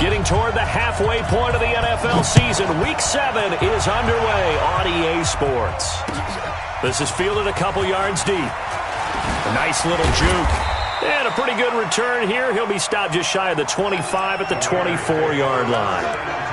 Getting toward the halfway point of the NFL season. Week 7 is underway on EA Sports. This is fielded a couple yards deep. A nice little juke. And a pretty good return here. He'll be stopped just shy of the 25 at the 24-yard line.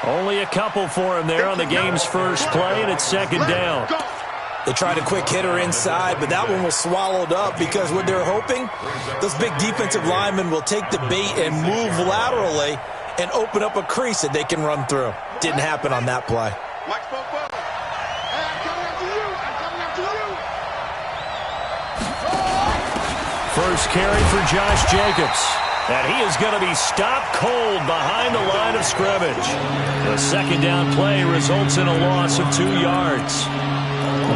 Only a couple for him there on the game's first play, and it's second down. They tried a quick hitter inside, but that one was swallowed up because what they're hoping, those big defensive linemen will take the bait and move laterally and open up a crease that they can run through. Didn't happen on that play. First carry for Josh Jacobs. And he is going to be stopped cold behind the line of scrimmage. The second down play results in a loss of 2 yards.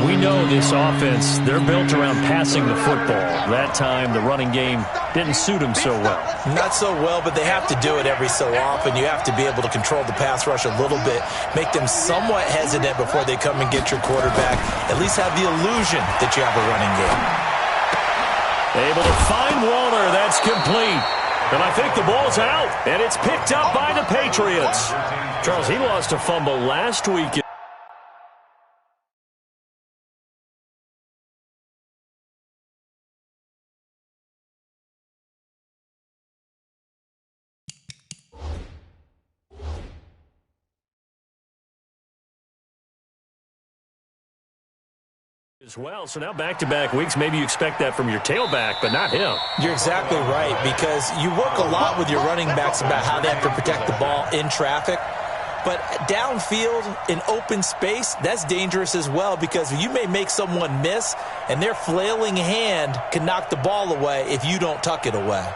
We know this offense, they're built around passing the football. That time, the running game didn't suit them so well. Not so well, but they have to do it every so often. You have to be able to control the pass rush a little bit, make them somewhat hesitant before they come and get your quarterback. At least have the illusion that you have a running game. Able to find Waller. That's complete. And I think the ball's out, and it's picked up by the Patriots. Charles, he lost a fumble last week. As well, so now back-to-back weeks, maybe you expect that from your tailback, but not him. You're exactly right, because you work a lot with your running backs about how they have to protect the ball in traffic. But downfield, in open space, that's dangerous as well, because you may make someone miss, and their flailing hand can knock the ball away if you don't tuck it away.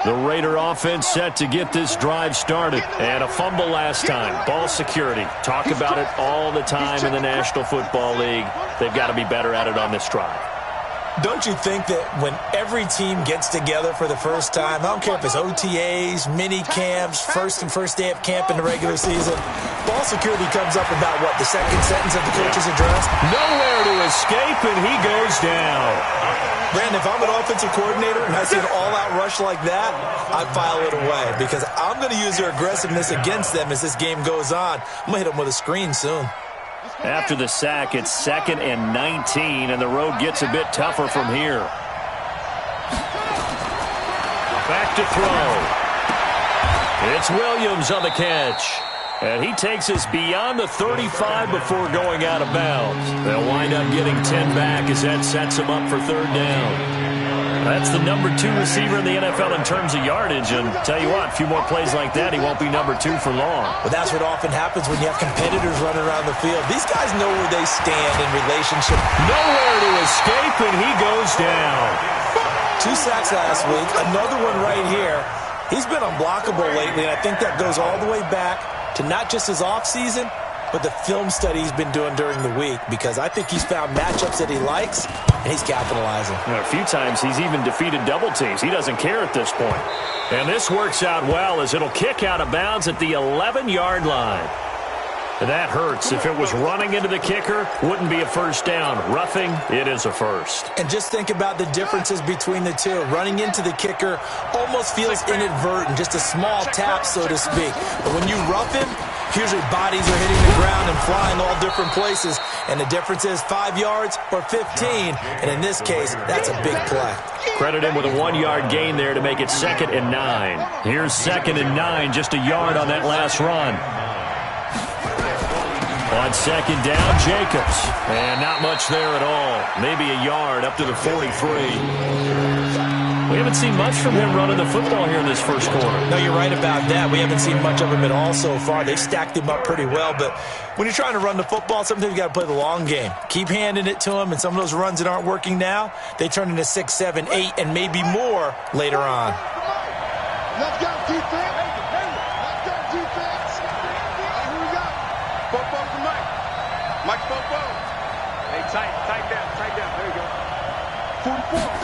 The Raider offense set to get this drive started. And a fumble last time. Ball security. Talk about it all the time in the National Football League. They've got to be better at it on this drive. Don't you think that when every team gets together for the first time, I don't care if it's OTAs, mini camps, first day of camp in the regular season, ball security comes up about what, the second sentence of the coach's address? Nowhere to escape, and he goes down. Brandon, if I'm an offensive coordinator and I see an all-out rush like that, I file it away because I'm going to use their aggressiveness against them as this game goes on. I'm going to hit them with a screen soon. After the sack, it's 2nd and 19, and the road gets a bit tougher from here. Back to throw. It's Williams on the catch. And he takes us beyond the 35 before going out of bounds. They'll wind up getting 10 back as that sets him up for 3rd down. That's the number 2 receiver in the NFL in terms of yardage. And tell you what, a few more plays like that, he won't be number 2 for long. Well, that's what often happens when you have competitors running around the field. These guys know where they stand in relationship. Nowhere to escape, and he goes down. 2 sacks last week, another one right here. He's been unblockable lately, and I think that goes all the way back to not just his offseason, but the film study he's been doing during the week, because I think he's found matchups that he likes, and he's capitalizing. A few times he's even defeated double teams. He doesn't care at this point. And this works out well as it'll kick out of bounds at the 11-yard line. And that hurts. If it was running into the kicker, wouldn't be a first down. Roughing, it is a first. And just think about the differences between the two. Running into the kicker almost feels inadvertent, just a small tap, so to speak. But when you rough him, usually bodies are hitting the ground and flying all different places. And the difference is 5 yards or 15. And in this case, that's a big play. Credit him with a 1-yard gain there to make it 2nd and 9. Here's 2nd and 9, just a yard on that last run. On 2nd down, Jacobs. And not much there at all. Maybe a yard up to the 43. We haven't seen much from him running the football here in this first quarter. No, you're right about that. We haven't seen much of him at all so far. They've stacked him up pretty well, but when you're trying to run the football, sometimes you got to play the long game. Keep handing it to him, and some of those runs that aren't working now, they turn into 6, 7, 8, and maybe more later on. Let's go, defense. Let's go, defense. Here we go. Bobo to Mike. Mike Bobo. Hey, tight down. There you go. 44.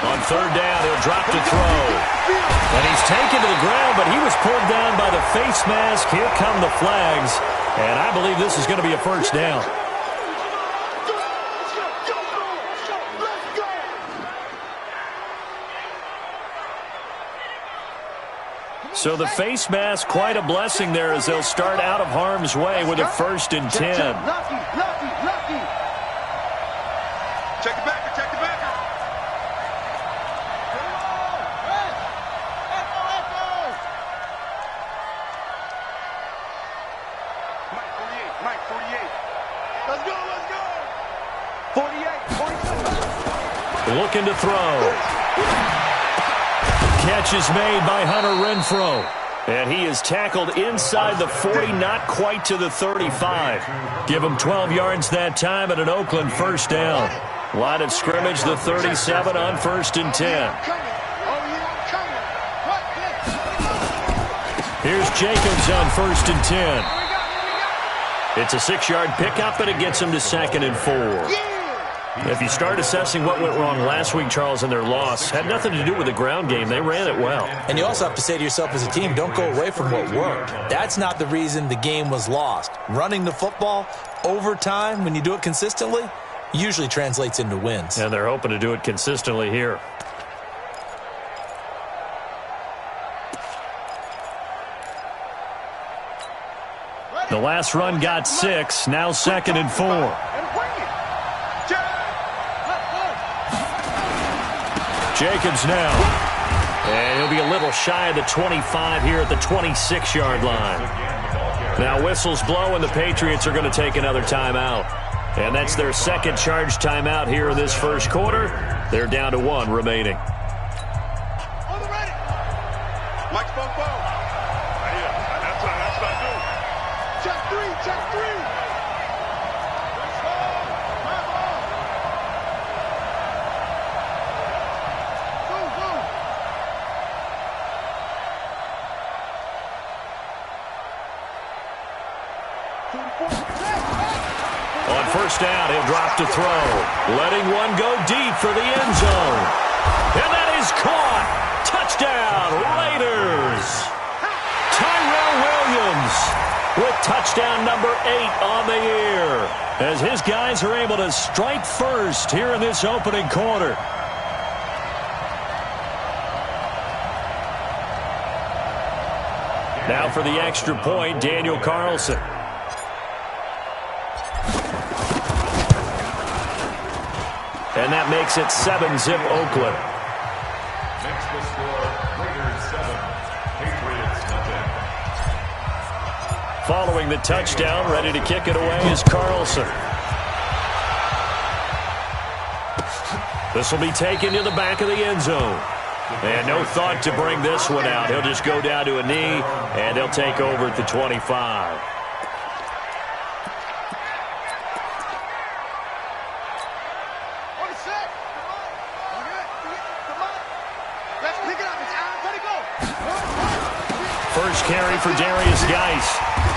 On third down, he'll drop to throw. And he's taken to the ground, but he was pulled down by the face mask. Here come the flags. And I believe this is going to be a first down. So the face mask, quite a blessing there as they'll start out of harm's way with a 1st and 10. Lucky. Check the backer. Mike, 48. Let's go. 48. Looking to throw. Catch is made by Hunter Renfrow. And he is tackled inside the 40, not quite to the 35. Give him 12 yards that time and an Oakland first down. Line of scrimmage, the 37 on 1st and 10. Here's Jacobs on 1st and 10. It's a 6-yard pickup, and it gets him to 2nd and 4. If you start assessing what went wrong last week, Charles, in their loss, had nothing to do with the ground game. They ran it well. And you also have to say to yourself as a team, don't go away from what worked. That's not the reason the game was lost. Running the football over time, when you do it consistently, usually translates into wins. And they're hoping to do it consistently here. The last run got 6, now 2nd and 4. Jacobs now. And he'll be a little shy of the 25 here at the 26-yard line. Now whistles blow, and the Patriots are going to take another timeout. And that's their second charge timeout here in this first quarter. They're down to 1 remaining. Mike's Bobo. That's what I do. Check 3. On first down, he'll drop to throw. Letting one go deep for the end zone. And that is caught. Touchdown, Raiders. Tyrell Williams with touchdown number 8 on the year, as his guys are able to strike first here in this opening quarter. Now for the extra point, Daniel Carlson. And that makes it 7-zip Oakland. Next will score Raiders 7, Patriots nothing. Following the touchdown, ready to kick it away is Carlson. This will be taken to the back of the end zone. And no thought to bring this one out. He'll just go down to a knee, and he'll take over at the 25. First carry for Darius Geis.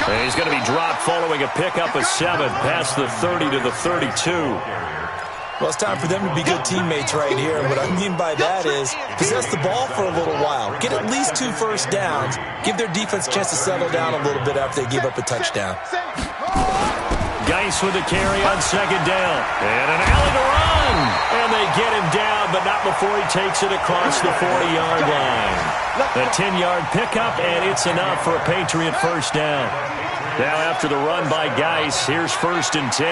And he's going to be dropped following a pickup of 7 past the 30 to the 32. Well, it's time for them to be good teammates right here. And what I mean by that is possess the ball for a little while. Get at least 2 first downs. Give their defense a chance to settle down a little bit after they give up a touchdown. Geis with a carry on second down. And an alley to run. And they get him down, but not before he takes it across the 40-yard line. A 10-yard pickup, and it's enough for a Patriot first down. Now after the run by Geis, here's 1st and 10.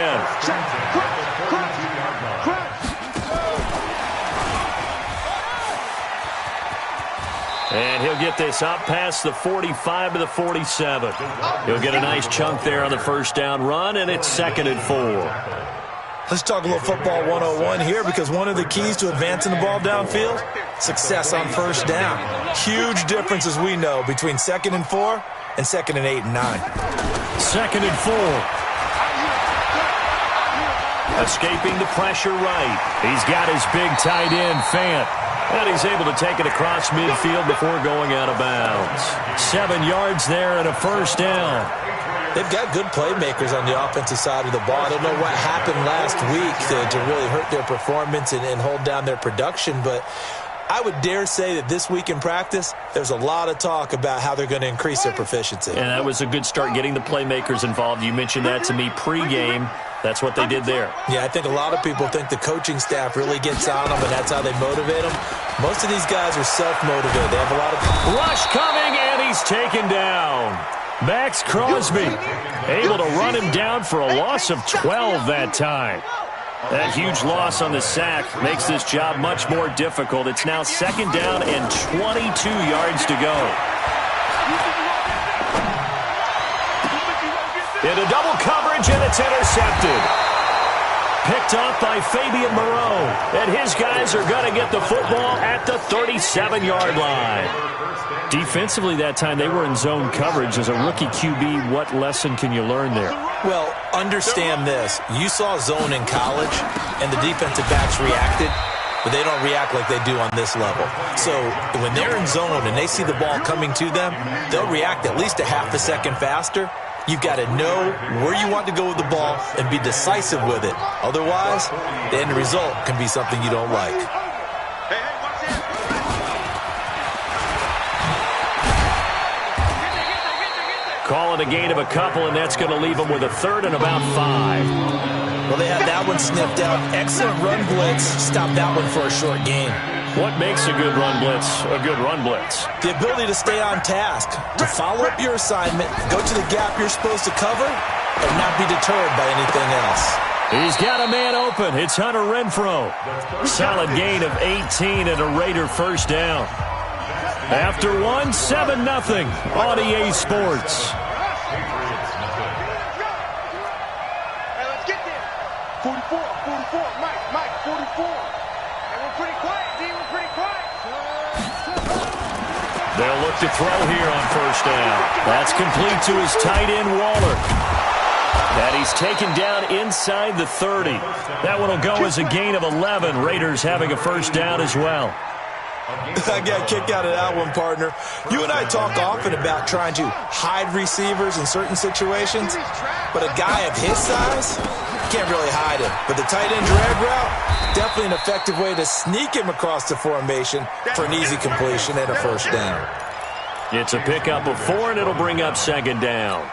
And he'll get this up past the 45 to the 47. He'll get a nice chunk there on the first down run, and it's 2nd and 4. Let's talk a little football 101 here, because one of the keys to advancing the ball downfield, success on first down. Huge difference, as we know, between 2nd and 4 and 2nd and 8 and 9. 2nd and 4. Escaping the pressure right. He's got his big tight end, Fant. And he's able to take it across midfield before going out of bounds. 7 yards there and a first down. They've got good playmakers on the offensive side of the ball. I don't know what happened last week to really hurt their performance and hold down their production, but I would dare say that this week in practice, there's a lot of talk about how they're going to increase their proficiency. And that was a good start, getting the playmakers involved. You mentioned that to me pregame. That's what they did there. Yeah, I think a lot of people think the coaching staff really gets on them, and that's how they motivate them. Most of these guys are self-motivated. They have a lot of... Rush coming, and he's taken down. Max Crosby able to run him down for a loss of 12 that time. That huge loss on the sack makes this job much more difficult. It's now 2nd down and 22 yards to go. Into double coverage, and it's intercepted. Picked off by Fabian Moreau. And his guys are going to get the football at the 37-yard line. Defensively that time, they were in zone coverage. As a rookie QB, what lesson can you learn there? Well, understand this. You saw zone in college, and the defensive backs reacted, but they don't react like they do on this level. So when they're in zone and they see the ball coming to them, they'll react at least a half a second faster. You've got to know where you want to go with the ball and be decisive with it. Otherwise, the end result can be something you don't like. Call it a gain of a couple, and that's going to leave them with a 3rd and about 5. Well, they had that one sniffed out. Excellent run blitz. Stop that one for a short gain. What makes a good run blitz a good run blitz? The ability to stay on task, to follow up your assignment, go to the gap you're supposed to cover, and not be deterred by anything else. He's got a man open. It's Hunter Renfrow. Solid gain of 18 and a Raider first down. After 7-0 on EA Sports. Hey, let's get there. 44, Mike, 44. Hey, we're pretty quiet, D. We're pretty quiet. They'll look to throw here on first down. That's complete to his tight end, Waller. And he's taken down inside the 30. That one will go as a gain of 11. Raiders having a first down as well. I got a kick out of that one, partner. You and I talk often about trying to hide receivers in certain situations, but a guy of his size can't really hide him. But the tight end drag route, definitely an effective way to sneak him across the formation for an easy completion and a first down. It's a pickup of 4, and it'll bring up 2nd down.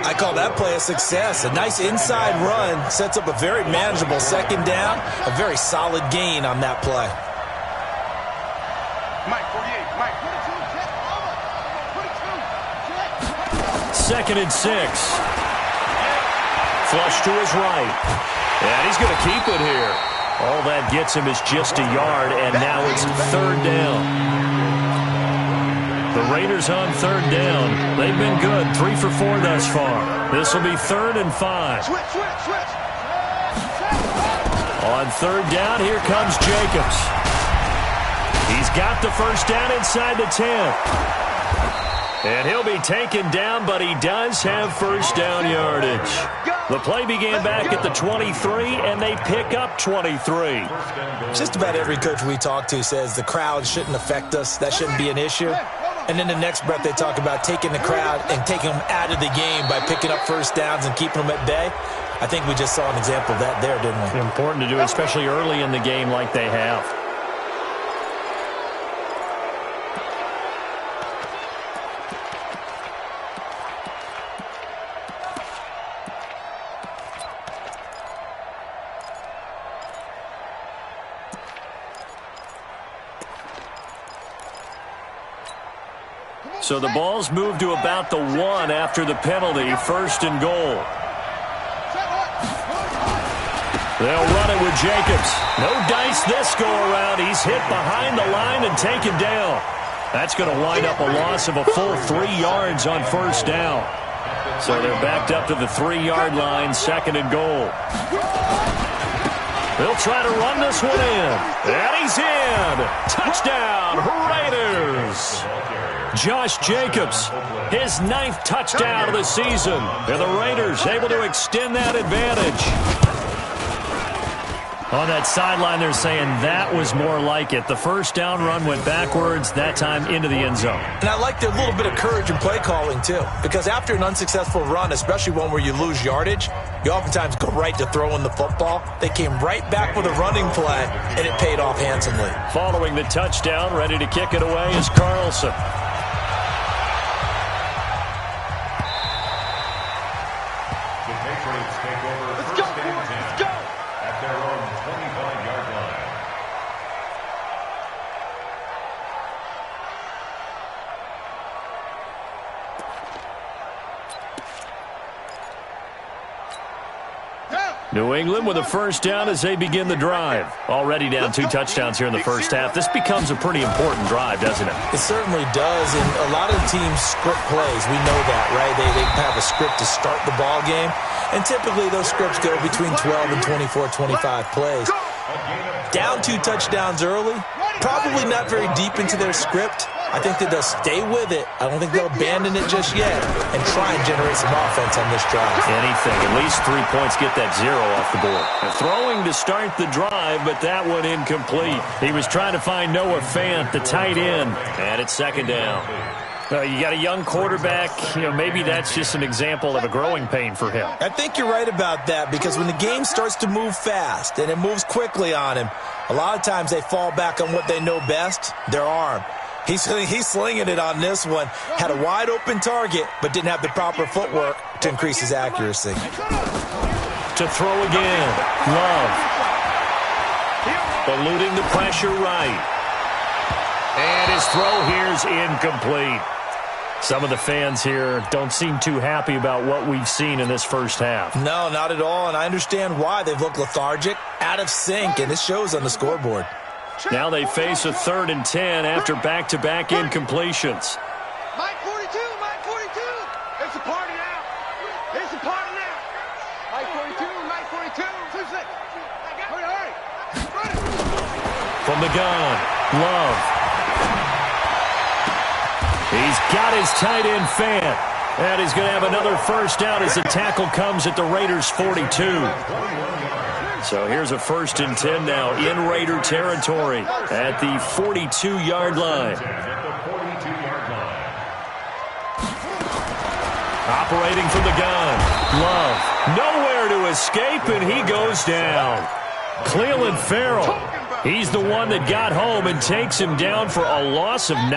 I call that play a success. A nice inside run sets up a very manageable 2nd down, a very solid gain on that play. Mike, 48, Mike. 2nd and 6. Flush to his right. And he's going to keep it here. All that gets him is just a yard, and now it's 3rd down. The Raiders on 3rd down. They've been good, 3 for 4 thus far. This will be 3rd and 5. Switch. On 3rd down, here comes Jacobs. He's got the first down inside the 10. And he'll be taken down, but he does have first down yardage. The play began back at the 23, and they pick up 23. Just about every coach we talk to says the crowd shouldn't affect us. That shouldn't be an issue. And then the next breath they talk about taking the crowd and taking them out of the game by picking up first downs and keeping them at bay. I think we just saw an example of that there, didn't we? Important to do, especially early in the game like they have. So the ball's moved to about the 1 after the penalty, 1st and goal. They'll run it with Jacobs. No dice this go-around. He's hit behind the line and taken down. That's going to wind up a loss of a full 3 yards on first down. So they're backed up to the 3-yard line, 2nd and goal. They'll try to run this one in. And he's in. Touchdown, Raiders. Josh Jacobs, his 9th touchdown of the season. And the Raiders able to extend that advantage. On that sideline, they're saying that was more like it. The first down run went backwards, that time into the end zone. And I like their little bit of courage in play calling, too. Because after an unsuccessful run, especially one where you lose yardage, you oftentimes go right to throwing the football. They came right back with a running play, and it paid off handsomely. Following the touchdown, ready to kick it away is Carlson. The Patriots take over first and 10 at their own 25-yard line. New England with a first down as they begin the drive. Already down 2 touchdowns here in the first half. This becomes a pretty important drive, doesn't it? It certainly does, and a lot of teams script plays. We know that, right? They have a script to start the ball game, and typically those scripts go between 12 and 24, 25 plays. Down 2 touchdowns early, probably not very deep into their script. I think that they'll stay with it. I don't think they'll abandon it just yet and try and generate some offense on this drive. Anything. At least 3 points, get that 0 off the board. And throwing to start the drive, but that one incomplete. He was trying to find Noah Fant, the tight end, and it's 2nd down. You got a young quarterback. Maybe that's just an example of a growing pain for him. I think you're right about that, because when the game starts to move fast and it moves quickly on him, a lot of times they fall back on what they know best, their arm. He's slinging it on this one. Had a wide-open target, but didn't have the proper footwork to increase his accuracy. To throw again. Love. Eluding the pressure right. And his throw here's incomplete. Some of the fans here don't seem too happy about what we've seen in this first half. No, not at all, and I understand why. They've looked lethargic, out of sync, and it shows on the scoreboard. Now they face a 3rd and 10 after back-to-back incompletions. Mike 42, Mike 42. It's a party now. It's a party now. Mike 42, Mike 42. 2-6. Hurry. From the gun, Love. He's got his tight end Fant. And he's going to have another first down as the tackle comes at the Raiders' 42. So here's a 1st and 10 now in Raider territory at the 42-yard line. Operating from the gun. Love. Nowhere to escape, and he goes down. Clelin Ferrell. He's the one that got home and takes him down for a loss of 9.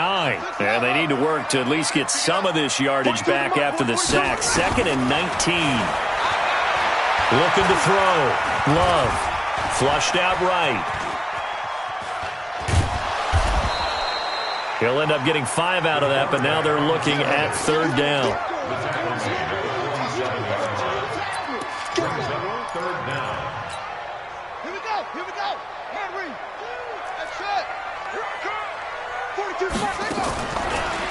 And they need to work to at least get some of this yardage back after the sack. 2nd and 19. Looking to throw. Love. Flushed out right. He'll end up getting 5 out of that, but now they're looking at 3rd down. Here we go. Henry. That's it. Here I come. 42 smart. Let go.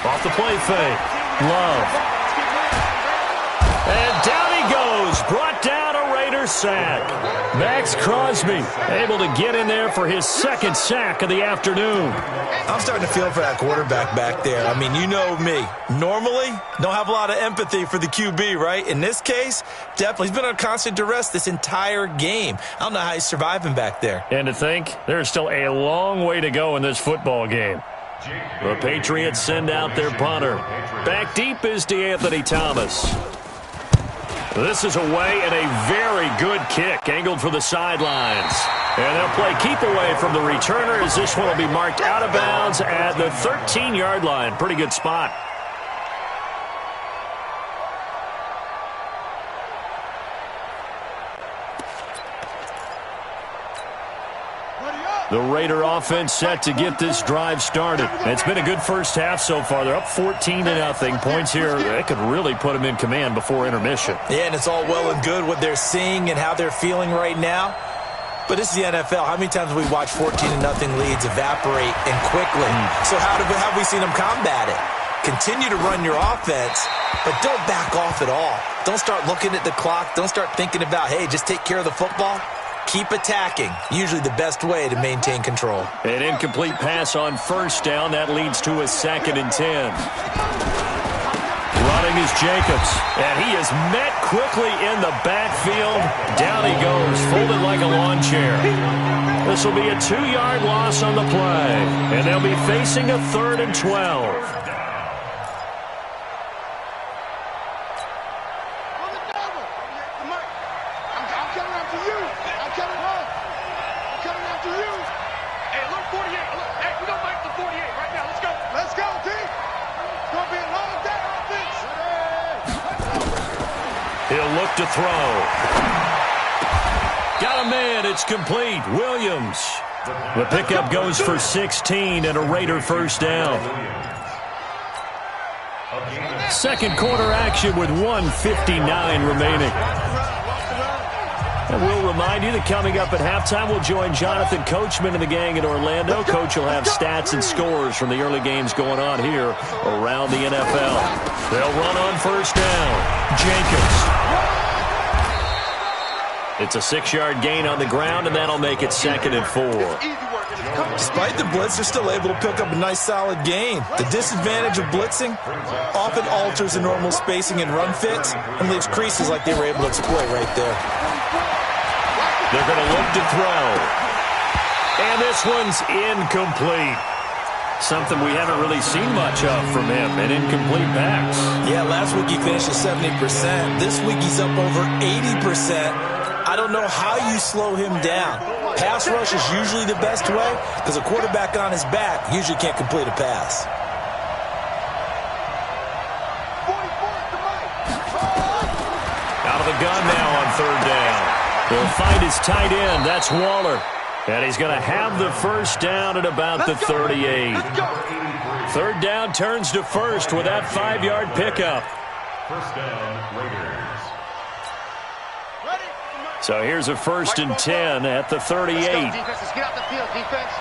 Off the play fake. Love. And down he goes. Brought down a Raider sack. Max Crosby able to get in there for his 2nd sack of the afternoon. I'm starting to feel for that quarterback back there. I mean, you know me. Normally, don't have a lot of empathy for the QB, right? In this case, definitely. He's been on constant duress this entire game. I don't know how he's surviving back there. And to think, there's still a long way to go in this football game. The Patriots send out their punter. Back deep is DeAnthony Thomas. This is away and a very good kick, angled for the sidelines. And they'll play keep away from the returner as this one will be marked out of bounds at the 13-yard line. Pretty good spot. The Raider offense set to get this drive started. It's been a good first half so far. They're up 14-0. Points here, they could really put them in command before intermission. Yeah, and it's all well and good what they're seeing and how they're feeling right now. But this is the NFL. How many times have we watched 14-0 leads evaporate and quickly? So how have we seen them combat it? Continue to run your offense, but don't back off at all. Don't start looking at the clock. Don't start thinking about, hey, just take care of the football. Keep attacking. Usually the best way to maintain control. An incomplete pass on first down. That leads to a 2nd and 10. Running is Jacobs. And he is met quickly in the backfield. Down he goes, folded like a lawn chair. This will be a 2-yard loss on the play. And they'll be facing a 3rd and 12. He'll look to throw. Got a man. It's complete. Williams. The pickup goes for 16 and a Raider first down. Second quarter action with 1:59 remaining. And we'll remind you that coming up at halftime, we'll join Jonathan Coachman and the gang in Orlando. Coach will have stats and scores from the early games going on here around the NFL. They'll run on first down. Jacobs. It's a 6-yard gain on the ground, and that'll make it 2nd and 4. Despite the blitz, they're still able to pick up a nice, solid gain. The disadvantage of blitzing often alters the normal spacing and run fits and leaves creases like they were able to exploit right there. They're going to look to throw. And this one's incomplete. Something we haven't really seen much of from him, an incomplete pass. Yeah, last week he finished at 70%. This week he's up over 80%. I don't know how you slow him down. Pass rush is usually the best way because a quarterback on his back usually can't complete a pass. Out of the gun now on 3rd down. He'll find his tight end. That's Waller. And he's going to have the first down at about the 38. 3rd down turns to first with that 5-yard pickup. First down, Raiders. So here's a 1st and 10 at the 38. Let's go, defense. Let's get out the field, defense.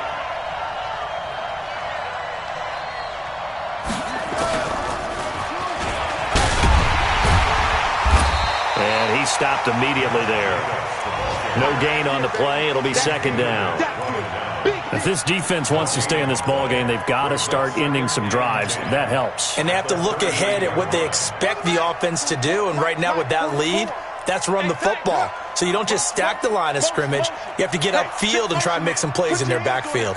And he stopped immediately there. No gain on the play. It'll be 2nd down. If this defense wants to stay in this ballgame, they've got to start ending some drives. That helps. And they have to look ahead at what they expect the offense to do. And right now with that lead, that's run the football. So you don't just stack the line of scrimmage. You have to get upfield and try and make some plays in their backfield.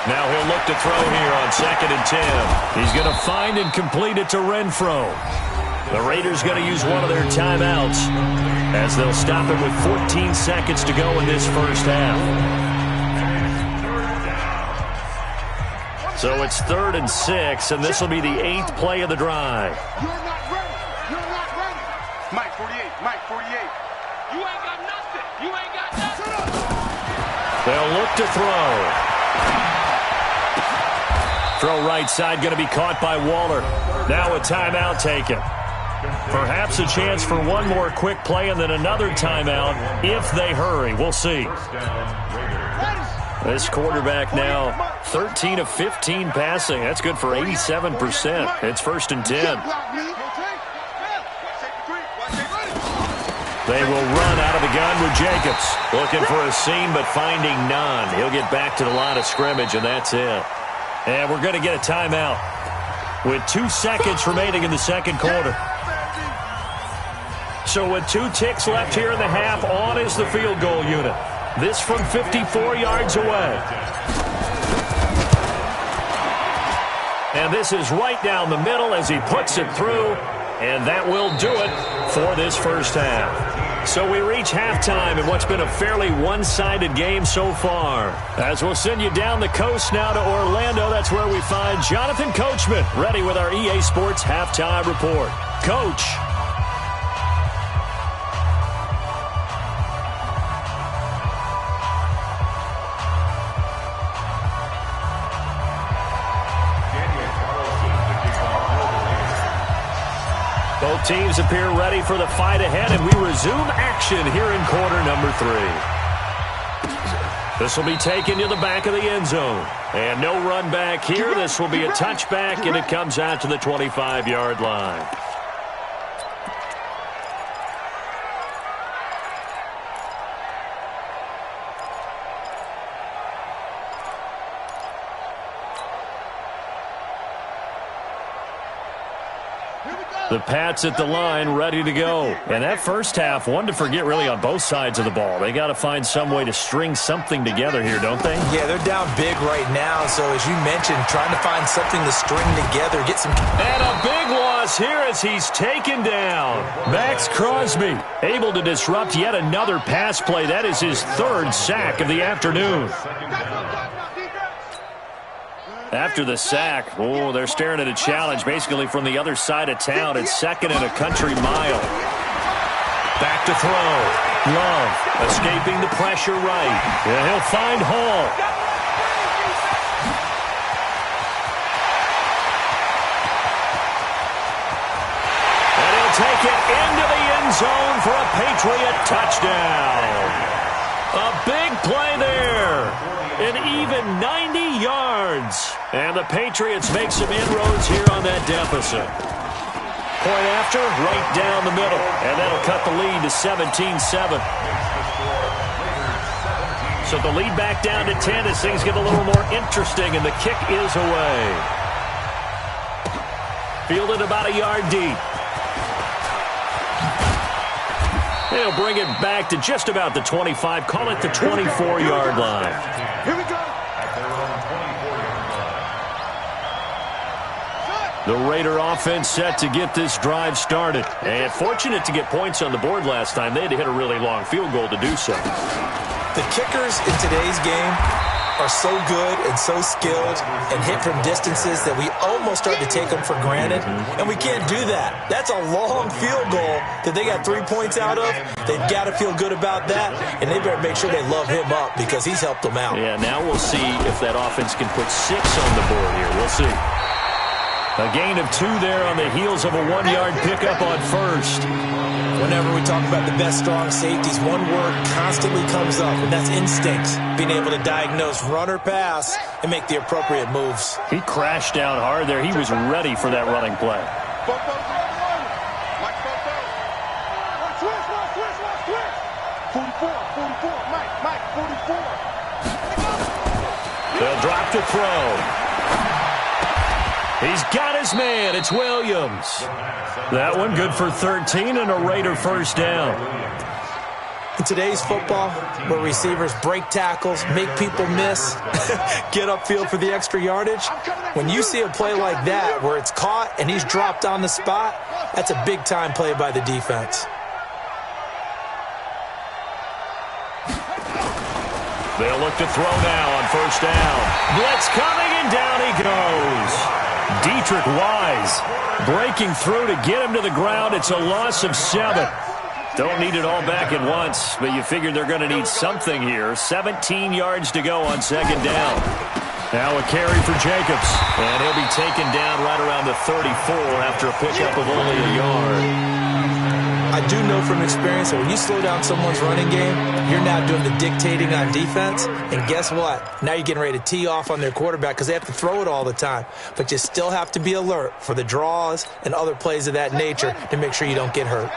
Now he'll look to throw here on 2nd and 10. He's going to find and complete it to Renfro. The Raiders going to use one of their timeouts as they'll stop it with 14 seconds to go in this first half. So it's 3rd and 6, and this will be the 8th play of the drive. You're not ready. You're not ready. Mike 48. Mike 48. You ain't got nothing. You ain't got nothing. They'll look to throw. Throw right side going to be caught by Waller. Now a timeout taken. Perhaps a chance for one more quick play and then another timeout if they hurry. We'll see. This quarterback now 13 of 15 passing. That's good for 87%. It's 1st and 10. They will run out of the gun with Jacobs. Looking for a seam but finding none. He'll get back to the line of scrimmage and that's it. And we're going to get a timeout with 2 seconds remaining in the second quarter. So with 2 ticks left here in the half, on is the field goal unit. This from 54 yards away. And this is right down the middle as he puts it through. And that will do it for this first half. So we reach halftime in what's been a fairly one-sided game so far. As we'll send you down the coast now to Orlando, that's where we find Jonathan Coachman, ready with our EA Sports Halftime Report. Coach. Both teams appear ready for the fight ahead, and we resume action here in quarter number 3. This will be taken to the back of the end zone. And no run back here. This will be a touchback, and it comes out to the 25-yard line. The Pats at the line, ready to go. And that first half, one to forget really on both sides of the ball. They got to find some way to string something together here, don't they? Yeah, they're down big right now. So as you mentioned, trying to find something to string together, get some... And a big loss here as he's taken down. Max Crosby able to disrupt yet another pass play. That is his 3rd sack of the afternoon. After the sack, oh, they're staring at a challenge basically from the other side of town. It's 2nd and a country mile. Back to throw. Love escaping the pressure right. And he'll find Hall. And he'll take it into the end zone for a Patriot touchdown. A big play there. An even 90 yards. And the Patriots make some inroads here on that deficit. Point after, right down the middle. And that'll cut the lead to 17-7. So the lead back down to 10 as things get a little more interesting, and the kick is away. Fielded about a yard deep. They'll bring it back to just about the 25. Call it the 24-yard line. Here we go. The Raider offense set to get this drive started. And fortunate to get points on the board last time. They had to hit a really long field goal to do so. The kickers in today's game are so good and so skilled and hit from distances that we almost start to take them for granted, and we can't do that. That's a long field goal that they got 3 points out of. They've got to feel good about that, and they better make sure they love him up because he's helped them out. Yeah, now we'll see if that offense can put 6 on the board here. We'll see. A gain of 2 there on the heels of a 1-yard pickup on first. Whenever we talk about the best strong safeties, one word constantly comes up, and that's instincts. Being able to diagnose run or pass and make the appropriate moves. He crashed down hard there. He was ready for that running play. Mike, 44, Mike, 44. They'll drop to throw. He's got his man. It's Williams. That one good for 13 and a Raider first down. In today's football, where receivers break tackles, make people miss, get upfield for the extra yardage, when you see a play like that where it's caught and he's dropped on the spot, that's a big-time play by the defense. They'll look to throw now on first down. Blitz coming, and down he goes. Dietrich Wise breaking through to get him to the ground. It's a loss of 7. Don't need it all back at once, but you figure they're going to need something here. 17 yards to go on second down. Now a carry for Jacobs, and he'll be taken down right around the 34 after a pickup of only a yard. I do know from experience that when you slow down someone's running game, you're now doing the dictating on defense. And guess what? Now you're getting ready to tee off on their quarterback because they have to throw it all the time. But you still have to be alert for the draws and other plays of that nature to make sure you don't get hurt.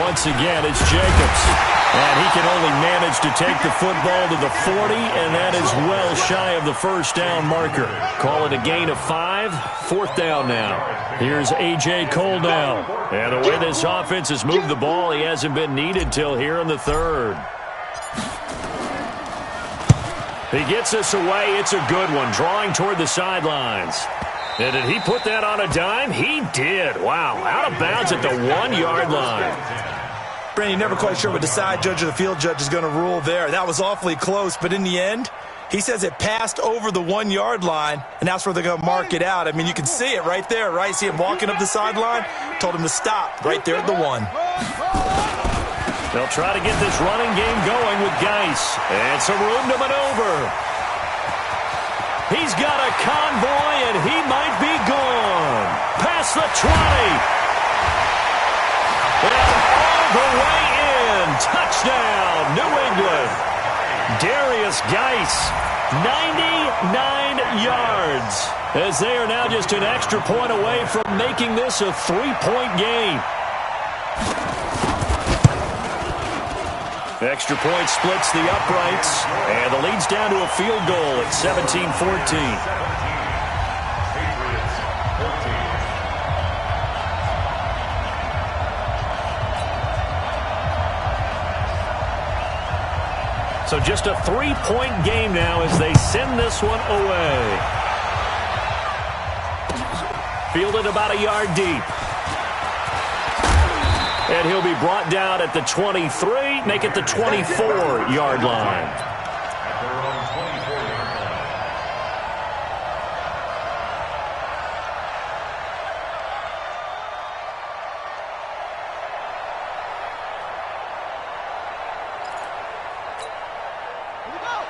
Once again, it's Jacobs. And he can only manage to take the football to the 40, and that is well shy of the first down marker. Call it a gain of 5. 4th down now. Here's A.J. Cole now. And the way this offense has moved the ball, he hasn't been needed till here in the 3rd. He gets us away. It's a good one, drawing toward the sidelines. And did he put that on a dime? He did. Wow, out of bounds at the 1-yard line. Brandon, you're never quite sure what the side judge or the field judge is going to rule there. That was awfully close, but in the end, he says it passed over the 1-yard line, and that's where they're going to mark it out. I mean, you can see it right there, right? See him walking up the sideline? Told him to stop right there at the 1. They'll try to get this running game going with Geis. And some room to maneuver. He's got a convoy, and he might be gone. Past the 20. And all the way in. Touchdown, New England. Darius Geis, 99 yards. As they are now just an extra point away from making this a 3-point game. Extra point splits the uprights, and the lead's down to a field goal at 17-14. So just a 3-point game now as they send this one away. Fielded about a yard deep. And he'll be brought down at the 23, make it the 24-yard line. At their own 24-yard line.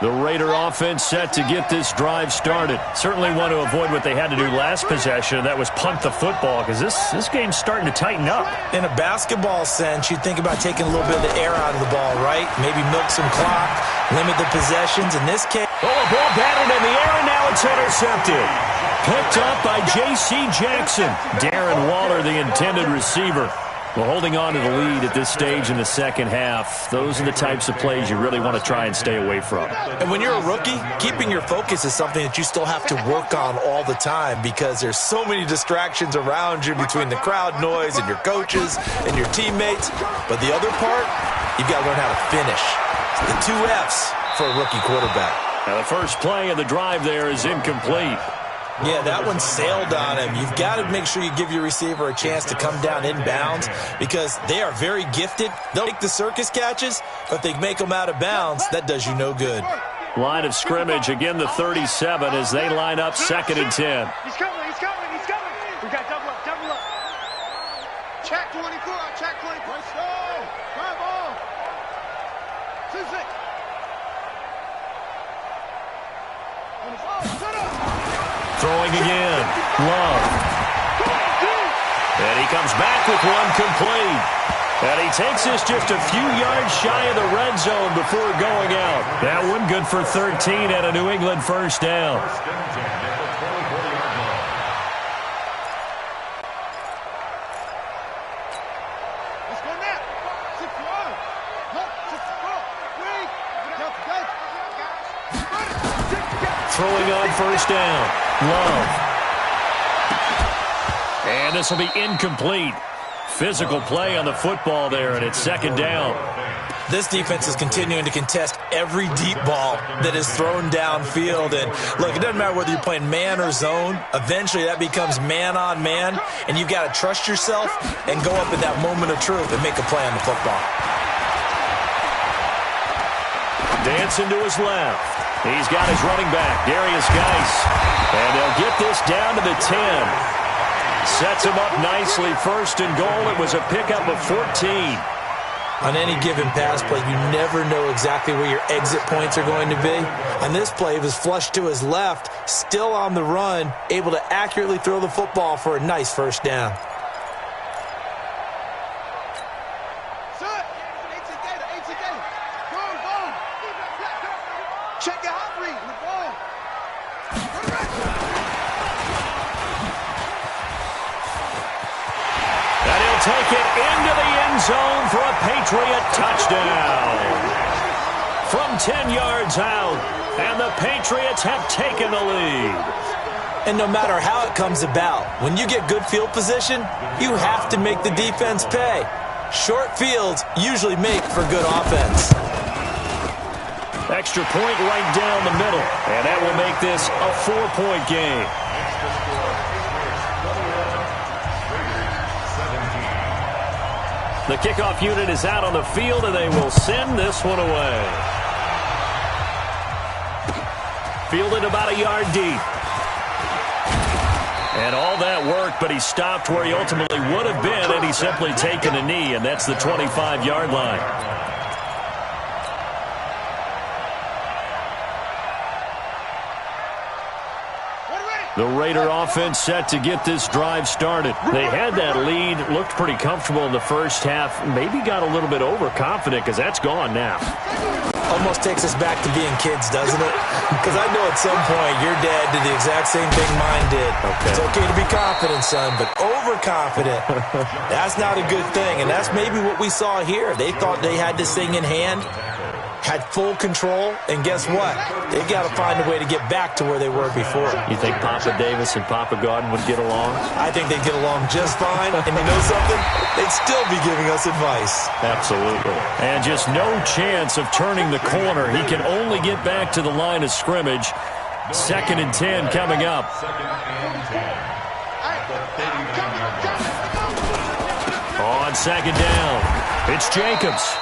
The Raider offense set to get this drive started. Certainly want to avoid what they had to do last possession. That was punt the football, because this game's starting to tighten up. In a basketball sense, you think about taking a little bit of the air out of the ball, right? Maybe milk some clock, limit the possessions. In this case, oh, a ball batted in the air, and now it's intercepted. Picked up by J.C. Jackson. Darren Waller, the intended receiver. Well, holding on to the lead at this stage in the second half, those are the types of plays you really want to try and stay away from. And when you're a rookie, keeping your focus is something that you still have to work on all the time because there's so many distractions around you between the crowd noise and your coaches and your teammates. But the other part, you've got to learn how to finish. The 2 Fs for a rookie quarterback. Now, the first play of the drive there is incomplete. Yeah, that one sailed on him. You've got to make sure you give your receiver a chance to come down inbounds because they are very gifted. They'll make the circus catches, but if they make them out of bounds, that does you no good. Line of scrimmage, again the 37 as they line up 2nd and 10. He's coming, he's coming, he's coming. We got double up, double up. Check 24, check 24. Let's go. Come on. 2-6. Throwing again. Love. And he comes back with one complete. And he takes this just a few yards shy of the red zone before going out. That one good for 13 and a New England first down. Throwing on first down. Love. And this will be incomplete. Physical play on the football there, and it's 2nd down. This defense is continuing to contest every deep ball that is thrown downfield. And look, it doesn't matter whether you're playing man or zone. Eventually that becomes man on man, and you've got to trust yourself and go up in that moment of truth and make a play on the football. Dancing to his left. He's got his running back, Darius Geis. And they'll get this down to the 10. Sets him up nicely. 1st and goal. It was a pickup of 14. On any given pass play, you never know exactly where your exit points are going to be. On this play, it was flushed to his left, still on the run, able to accurately throw the football for a nice first down. Check your hot read. The ball. And he'll take it into the end zone for a Patriot touchdown. From 10 yards out, and the Patriots have taken the lead. And no matter how it comes about, when you get good field position, you have to make the defense pay. Short fields usually make for good offense. Extra point right down the middle, and that will make this a 4-point game. The kickoff unit is out on the field, and they will send this one away. Fielded about a yard deep. And all that work, but he stopped where he ultimately would have been, and he's simply taken a knee, and that's the 25-yard line. The Raider offense set to get this drive started. They had that lead, looked pretty comfortable in the first half, maybe got a little bit overconfident because that's gone now. Almost takes us back to being kids, doesn't it? Because I know at some point your dad did the exact same thing mine did. Okay. It's okay to be confident, son, but overconfident, that's not a good thing. And that's maybe what we saw here. They thought they had this thing in hand, had full control, and guess what? They got to find a way to get back to where they were before. You think Papa Davis and Papa Gordon would get along? I think they'd get along just fine, and you know something? They'd still be giving us advice. Absolutely. And just no chance of turning the corner. He can only get back to the line of scrimmage. 2nd and 10 coming up. On 2nd down, it's Jacobs.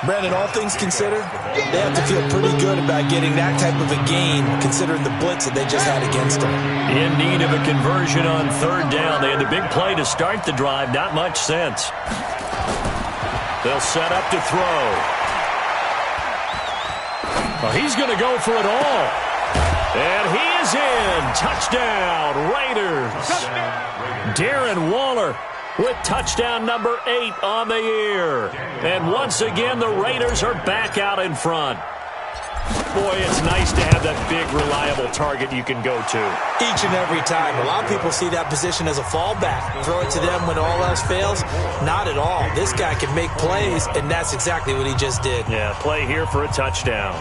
Brandon, all things considered, they have to feel pretty good about getting that type of a gain, considering the blitz that they just had against them. In need of a conversion on 3rd down. They had the big play to start the drive. Not much sense. They'll set up to throw. Well, he's going to go for it all. And he is in. Touchdown, Raiders. Darren Waller with touchdown number 8 on the year. And once again, the Raiders are back out in front. Boy, it's nice to have that big, reliable target you can go to. Each and every time. A lot of people see that position as a fallback. Throw it to them when all else fails. Not at all. This guy can make plays, and that's exactly what he just did. Yeah, play here for a touchdown.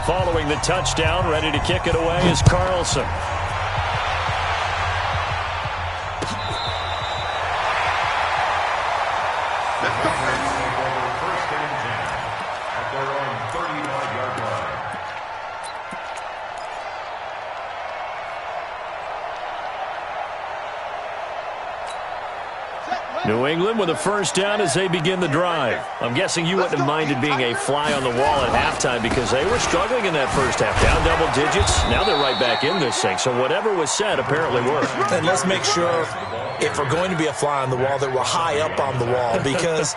Following the touchdown, ready to kick it away is Carlson. New England with a first down as they begin the drive. I'm guessing you wouldn't have minded being a fly on the wall at halftime because they were struggling in that first half. Down double digits. Now they're right back in this thing. So whatever was said apparently worked. And let's make sure if we're going to be a fly on the wall that we're high up on the wall, because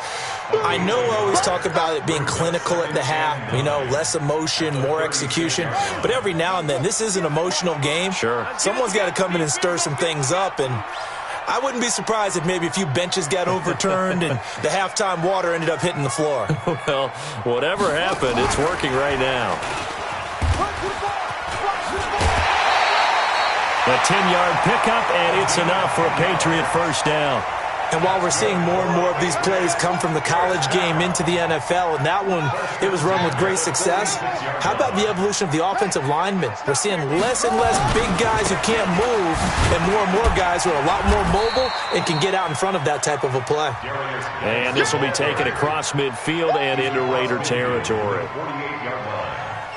I know I always talk about it being clinical at the half, you know, less emotion, more execution. But every now and then, this is an emotional game. Sure. Someone's got to come in and stir some things up, and I wouldn't be surprised if maybe a few benches got overturned and the halftime water ended up hitting the floor. Well, whatever happened, it's working right now. A 10-yard pickup, and it's enough for a Patriot first down. And while we're seeing more and more of these plays come from the college game into the NFL, and that one, it was run with great success, how about the evolution of the offensive linemen? We're seeing less and less big guys who can't move and more guys who are a lot more mobile and can get out in front of that type of a play. And this will be taken across midfield and into Raider territory.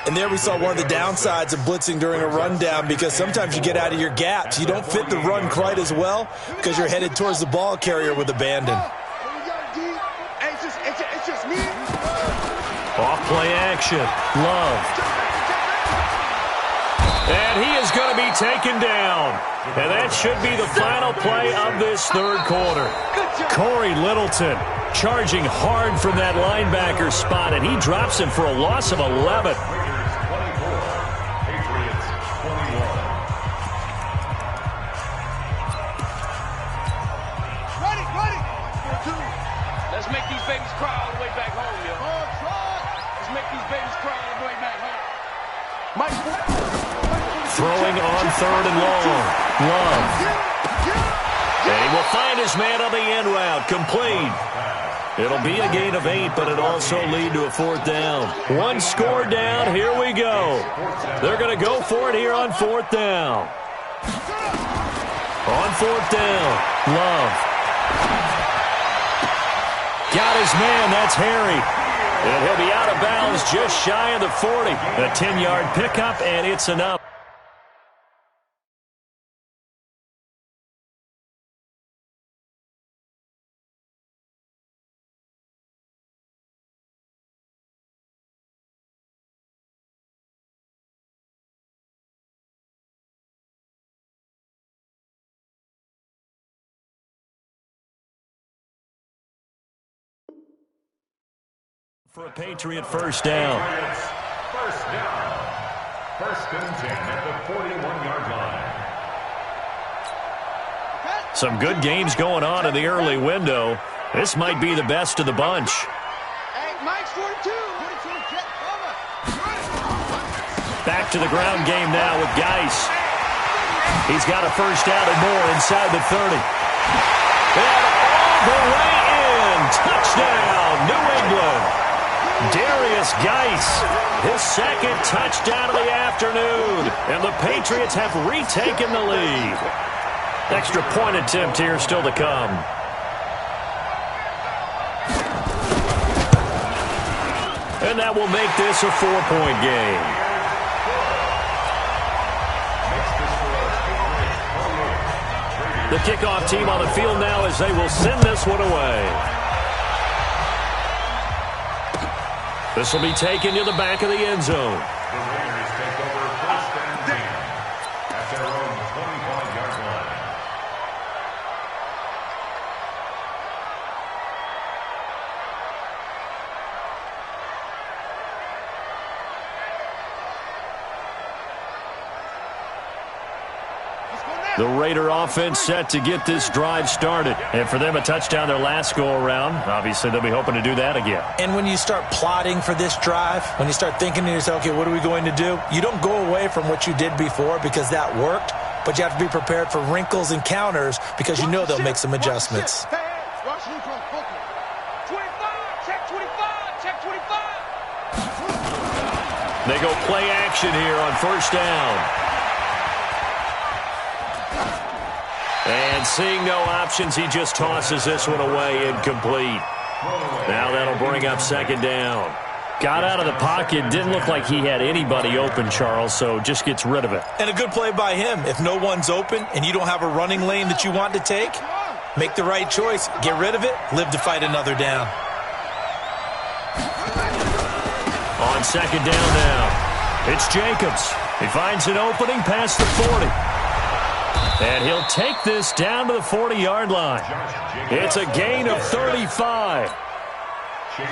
And there we saw one of the downsides of blitzing during a rundown, because sometimes you get out of your gaps. You don't fit the run quite as well because you're headed towards the ball carrier with abandon. Off play action. Love. And he is going to be taken down. And that should be the final play of this third quarter. Corey Littleton charging hard from that linebacker spot, and he drops him for a loss of 11. Let's make these babies cry all the way back home, yo. Let's make these babies cry all the way back home. Throwing on 3rd and long. Love. And he will find his man on the end route. Complete. It'll be a gain of 8, but it also lead to a 4th down. One score down. Here we go. They're going to go for it here on 4th down. On 4th down. Love. Got his man. That's Harry. And he'll be out of bounds just shy of the 40. A 10-yard pickup, and it's enough. For a Patriot first down. First down. First and 10 at the 41-yard line. Some good games going on in the early window. This might be the best of the bunch. Hey, Mike's 42. Back to the ground game now with Geis. He's got a first down and more inside the 30. And all the way in. Touchdown, New England. Darius Geis, his second touchdown of the afternoon. And the Patriots have retaken the lead. Extra point attempt here still to come. And that will make this a 4-point game. The kickoff team on the field now as they will send this one away. This will be taken to the back of the end zone. The Raiders take over first and 10 at their own 25-yard line. The Raider offense set to get this drive started. And for them, a touchdown their last go-around. Obviously, they'll be hoping to do that again. And when you start plotting for this drive, when you start thinking to yourself, okay, what are we going to do? You don't go away from what you did before because that worked, but you have to be prepared for wrinkles and counters because you know they'll make some adjustments. They go play action here on first down. And seeing no options, he just tosses this one away incomplete. Now that'll bring up second down. Got out of the pocket, didn't look like he had anybody open, Charles, so just gets rid of it. And a good play by him. If no one's open and you don't have a running lane that you want to take, make the right choice. Get rid of it, live to fight another down. On second down now, it's Jacobs. He finds an opening past the 40. And he'll take this down to the 40-yard line. It's a gain of 35.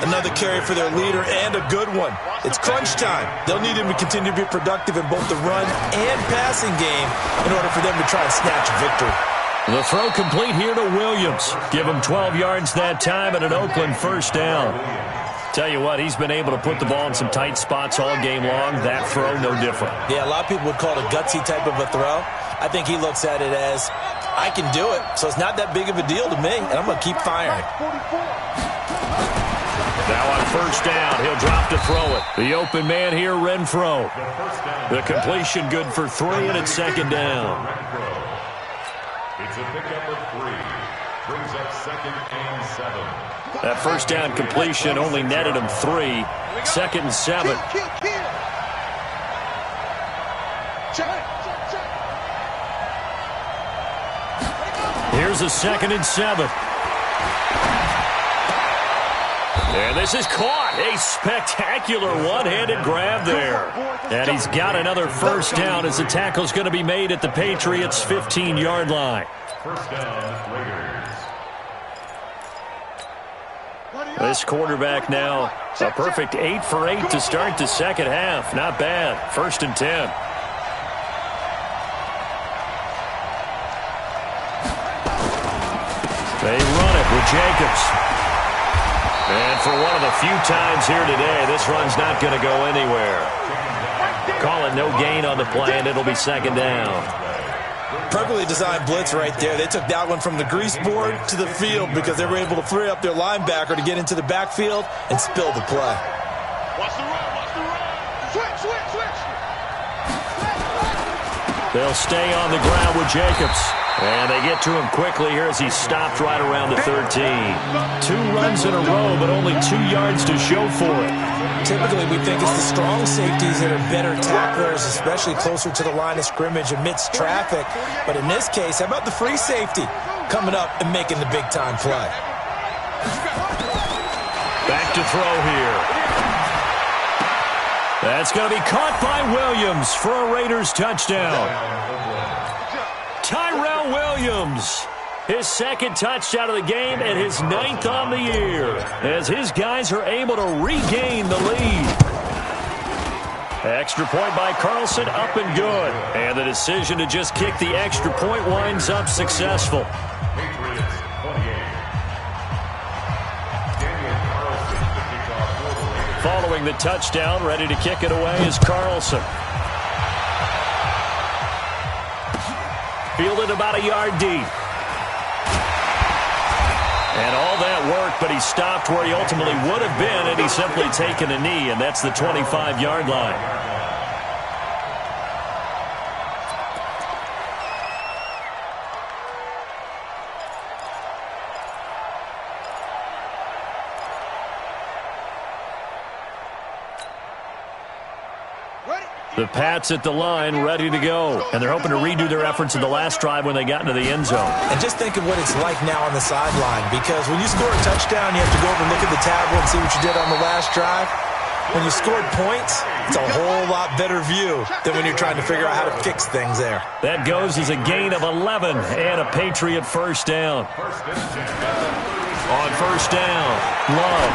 Another carry for their leader and a good one. It's crunch time. They'll need him to continue to be productive in both the run and passing game in order for them to try and snatch a victory. The throw complete here to Williams. Give him 12 yards that time and an Oakland first down. Tell you what, he's been able to put the ball in some tight spots all game long. That throw, no different. Yeah, a lot of people would call it a gutsy type of a throw. I think he looks at it as, I can do it, so it's not that big of a deal to me, and I'm going to keep firing. Now on first down, he'll drop to throw it. The open man here, Renfro. The completion good for 3, and it's second down. It's a pickup of 3. Brings up second and 7. That first down completion only netted him 3. Second and 7. Here's a second and 7. And this is caught. A spectacular one-handed grab there. And he's got another first down as the tackle's going to be made at the Patriots' 15-yard line. First down, Raiders. This quarterback now, a perfect 8 for 8 to start the second half. Not bad. First and 10. They run it with Jacobs. And for one of the few times here today, this run's not going to go anywhere. Call it no gain on the play, and it'll be second down. Perfectly designed blitz right there. They took that one from the grease board to the field because they were able to free up their linebacker to get into the backfield and spill the play. Watch the run, watch the run. Switch, switch, switch. They'll stay on the ground with Jacobs. And they get to him quickly here as he stopped right around the 13. 2 runs in a row, but only 2 yards to show for it. Typically, we think it's the strong safeties that are better tacklers, especially closer to the line of scrimmage amidst traffic. But in this case, how about the free safety coming up and making the big-time play? Back to throw here. That's going to be caught by Williams for a Raiders touchdown. Tyrell Williams His second touchdown of the game and his 9th on the year as his guys are able to regain the lead. Extra point by Carlson, up and good. And the decision to just kick the extra point winds up successful. Following the touchdown, ready to kick it away is Carlson. Fielded about a yard deep. And all that work, but he stopped where he ultimately would have been had he simply taken a knee, and that's the 25-yard line. The Pats at the line, ready to go. And they're hoping to redo their efforts in the last drive when they got into the end zone. And just think of what it's like now on the sideline, because when you score a touchdown, you have to go over and look at the tablet and see what you did on the last drive. When you scored points, it's a whole lot better view than when you're trying to figure out how to fix things there. That goes as a gain of 11 and a Patriot first down. On first down, Love.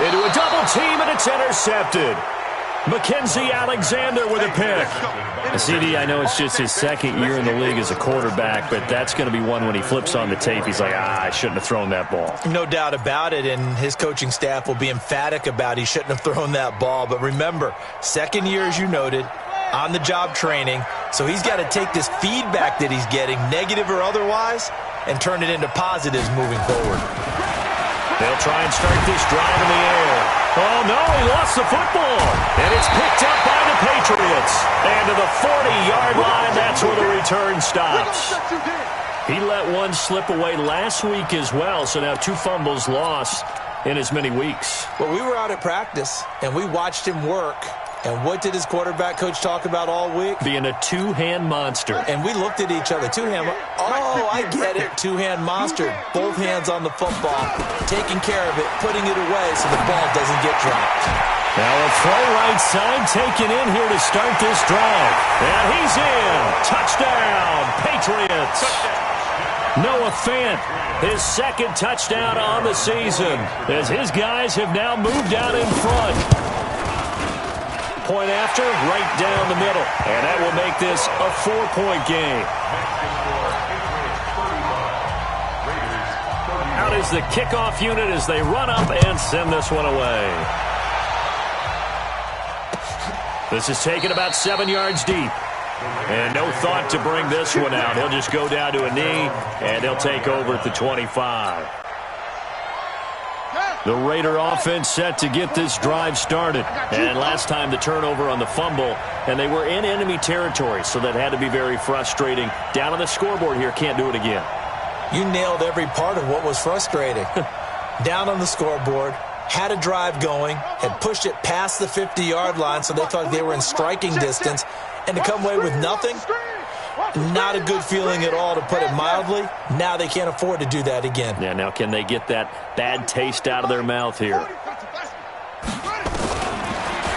Into a double team, and it's intercepted. Mackenzie Alexander with a pick. CD, I know it's just his second year in the league as a quarterback, but that's going to be one when he flips on the tape. He's like, I shouldn't have thrown that ball. No doubt about it, and his coaching staff will be emphatic about he shouldn't have thrown that ball. But remember, second year, as you noted, on-the-job training, so he's got to take this feedback that he's getting, negative or otherwise, and turn it into positives moving forward. They'll try and start this drive in the air. Oh, no, he lost the football. And it's picked up by the Patriots. And to the 40-yard line, that's where the return stops. He let one slip away last week as well, so now 2 fumbles lost in as many weeks. Well, we were out at practice, and we watched him work. And what did his quarterback coach talk about all week? Being a two-hand monster. And we looked at each other. Two-hand. Oh, I get it. Two-hand monster. Both hands on the football, taking care of it, putting it away so the ball doesn't get dropped. Now a throw right side taken in here to start this drive. And he's in. Touchdown, Patriots. Noah Fant, his second touchdown on the season, as his guys have now moved out in front. Point after, right down the middle. And that will make this a 4-point game. Out is the kickoff unit as they run up and send this one away. This is taken about 7 yards deep. And no thought to bring this one out. He'll just go down to a knee, and they'll take over at the 25. The Raider offense set to get this drive started. And last time the turnover on the fumble, and they were in enemy territory, so that had to be very frustrating. Down on the scoreboard here, can't do it again. You nailed every part of what was frustrating. Down on the scoreboard, had a drive going, had pushed it past the 50-yard line, so they thought they were in striking distance, and to come away with nothing, not a good feeling at all, to put it mildly. Now they can't afford to do that again. Yeah, now can they get that bad taste out of their mouth here?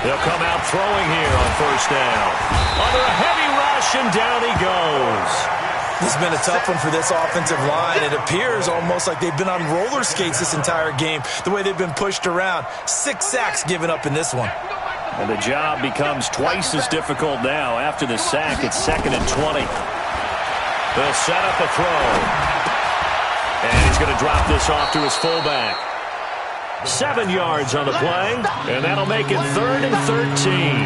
They'll come out throwing here on first down. Under a heavy rush, and down he goes. This has been a tough one for this offensive line. It appears almost like they've been on roller skates this entire game, the way they've been pushed around. 6 sacks given up in this one. And the job becomes twice as difficult now. After the sack, it's 2nd and 20. They'll set up a throw. And he's going to drop this off to his fullback. 7 yards on the play, and that'll make it 3rd and 13.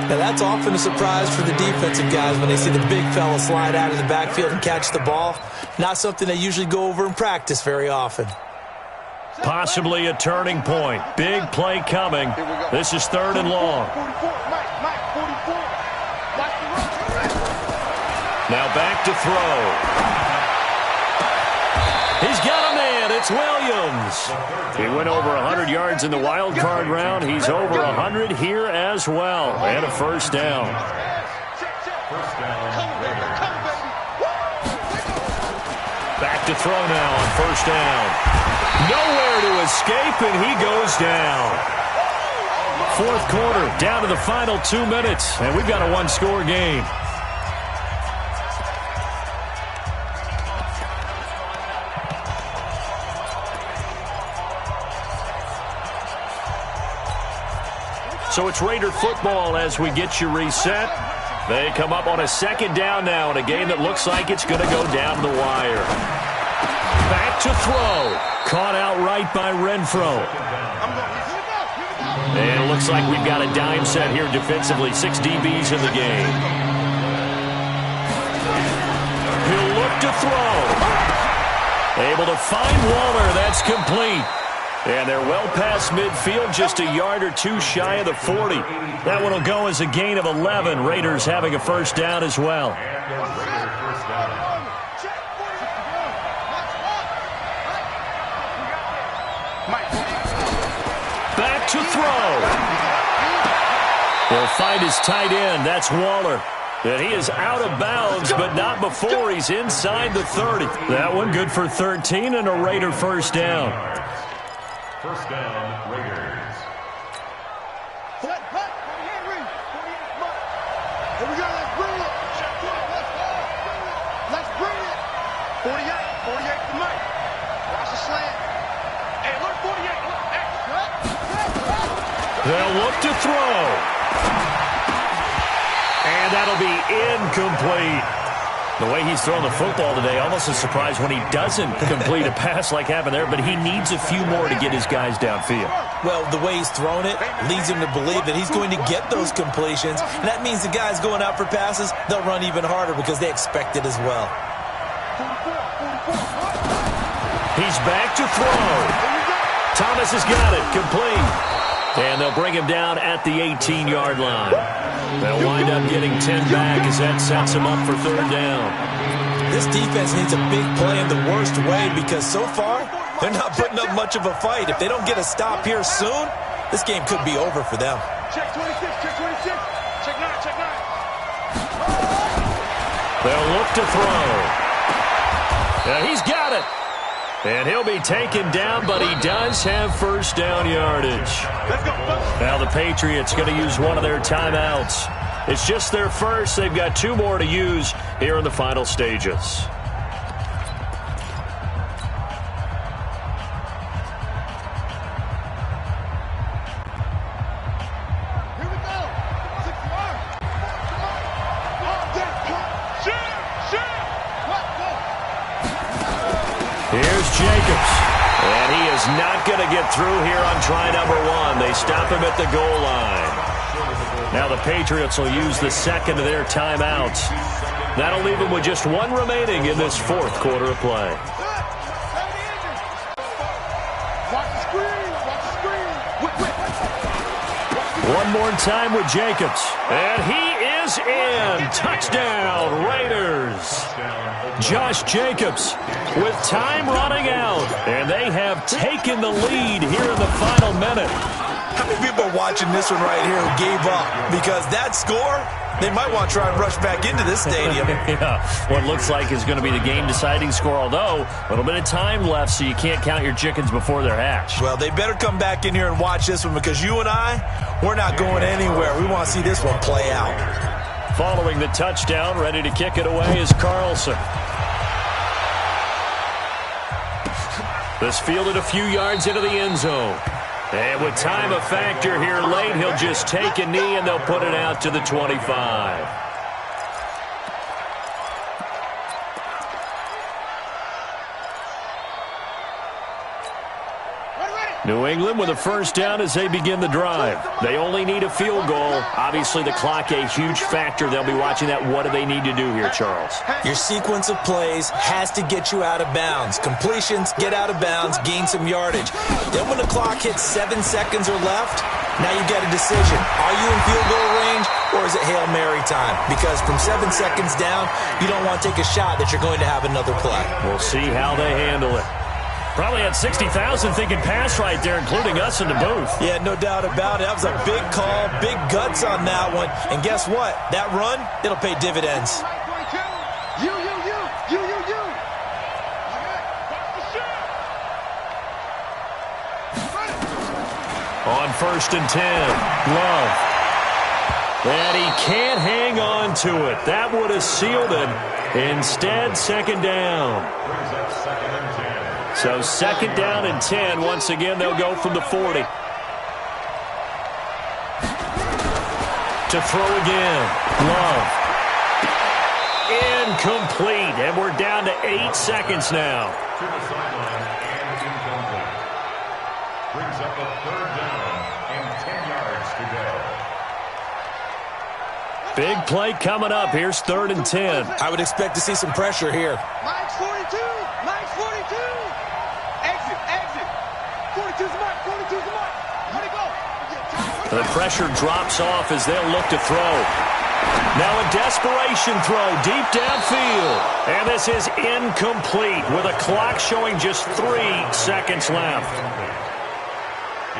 Now, that's often a surprise for the defensive guys when they see the big fella slide out of the backfield and catch the ball. Not something they usually go over in practice very often. Possibly a turning point. Big play coming. This is 3rd and long. Now back to throw. He's got a man. It's Williams. He went over 100 yards in the wild card round. He's over 100 here as well. And a first down. Back to throw now on first down. Nowhere to escape, and he goes down. 4th quarter, down to the final 2 minutes, and we've got a 1-score game. So it's Raider football as we get you reset. They come up on a second down now in a game that looks like it's going to go down the wire. Back to throw. Caught outright by Renfro. And it looks like we've got a dime set here defensively. 6 DBs in the game. He'll look to throw. Able to find Waller. That's complete. And they're well past midfield, just a yard or two shy of the 40. That one will go as a gain of 11. Raiders having a first down as well. Back to throw. He'll find his tight end. That's Waller. And he is out of bounds, but not before he's inside the 30. That one good for 13 and a Raider first down. First down, Raiders. Here we go. Let's bring it. Let's bring it. 48 to Mike. Watch the slant. Hey, look, 48. Look. They'll look to throw. And that'll be incomplete. The way he's throwing the football today, almost a surprise when he doesn't complete a pass like happened there, but he needs a few more to get his guys downfield. Well, the way he's thrown it leads him to believe that he's going to get those completions, and that means the guys going out for passes, they'll run even harder because they expect it as well. He's back to throw. Thomas has got it, complete. And they'll bring him down at the 18-yard line. They'll wind up getting 10 back as that sets him up for third down. This defense needs a big play in the worst way because so far, they're not putting up much of a fight. If they don't get a stop here soon, this game could be over for them. Check 26, check 26. Check 9, check 9. They'll look to throw. He's got it. And he'll be taken down, but he does have first down yardage. Now the Patriots going to use one of their timeouts. It's just their first. They've got 2 more to use here in the final stages. Here's Jacobs. And he is not going to get through here on try number 1. They stop him at the goal line. Now the Patriots will use the second of their timeouts. That'll leave them with just 1 remaining in this 4th quarter of play. One more time with Jacobs. And he is in. Touchdown, Raiders. Josh Jacobs with time running out. And they have taken the lead here in the final minute. How many people are watching this one right here who gave up? Because that score, they might want to try and rush back into this stadium. Yeah, what looks like is going to be the game-deciding score, although a little bit of time left, so you can't count your chickens before they're hatched. Well, they better come back in here and watch this one because you and I, we're not going anywhere. We want to see this one play out. Following the touchdown, ready to kick it away is Carlson. This fielded a few yards into the end zone. And with time a factor here late, he'll just take a knee and they'll put it out to the 25. New England with a first down as they begin the drive. They only need a field goal. Obviously, the clock a huge factor. They'll be watching that. What do they need to do here, Charles? Your sequence of plays has to get you out of bounds. Completions, get out of bounds, gain some yardage. Then when the clock hits 7 seconds or left, now you get a decision. Are you in field goal range or is it Hail Mary time? Because from 7 seconds down, you don't want to take a shot that you're going to have another play. We'll see how they handle it. Probably had 60,000 thinking pass right there, including us in the booth. Yeah, no doubt about it. That was a big call, big guts on that one. And guess what? That run, it'll pay dividends. On 1st and 10, Love. And he can't hang on to it. That would have sealed it. Instead, second down. So second down and 10. Once again, they'll go from the 40. To throw again. Love. Incomplete. And we're down to 8 seconds now. To the sideline and incomplete. Brings up a 3rd down and 10 yards to go. Big play coming up. Here's 3rd and 10. I would expect to see some pressure here. Mike's 42. Mike's 42. Exit. 42's the mark. 42's the mark. Let it go. The pressure drops off as they'll look to throw. Now a desperation throw deep downfield. And this is incomplete with a clock showing just 3 seconds left.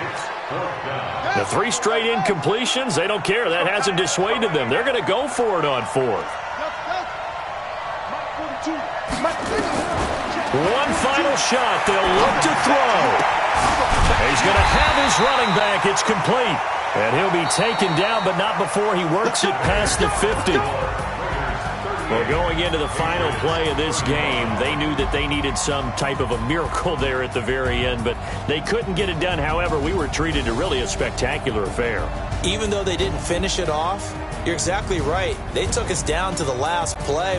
It's 4th down. The 3 straight incompletions, they don't care. That hasn't dissuaded them. They're going to go for it on 4th. One final shot. They'll look to throw. He's going to have his running back. It's complete. And he'll be taken down, but not before he works it past the 50. Well, going into the final play of this game, they knew that they needed some type of a miracle there at the very end, but they couldn't get it done. However, we were treated to really a spectacular affair. Even though they didn't finish it off, you're exactly right. They took us down to the last play.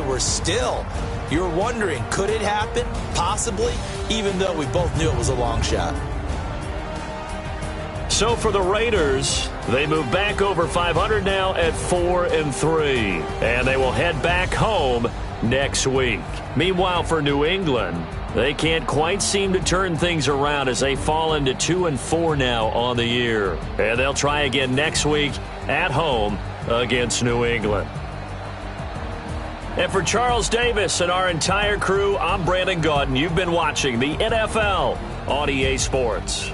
You're wondering, could it happen? Possibly, even though we both knew it was a long shot. So for the Raiders, they move back over 500 now at 4-3, and they will head back home next week. Meanwhile, for New England, they can't quite seem to turn things around as they fall into 2-4 now on the year. And they'll try again next week at home against New England. And for Charles Davis and our entire crew, I'm Brandon Gaudin. You've been watching the NFL on EA Sports.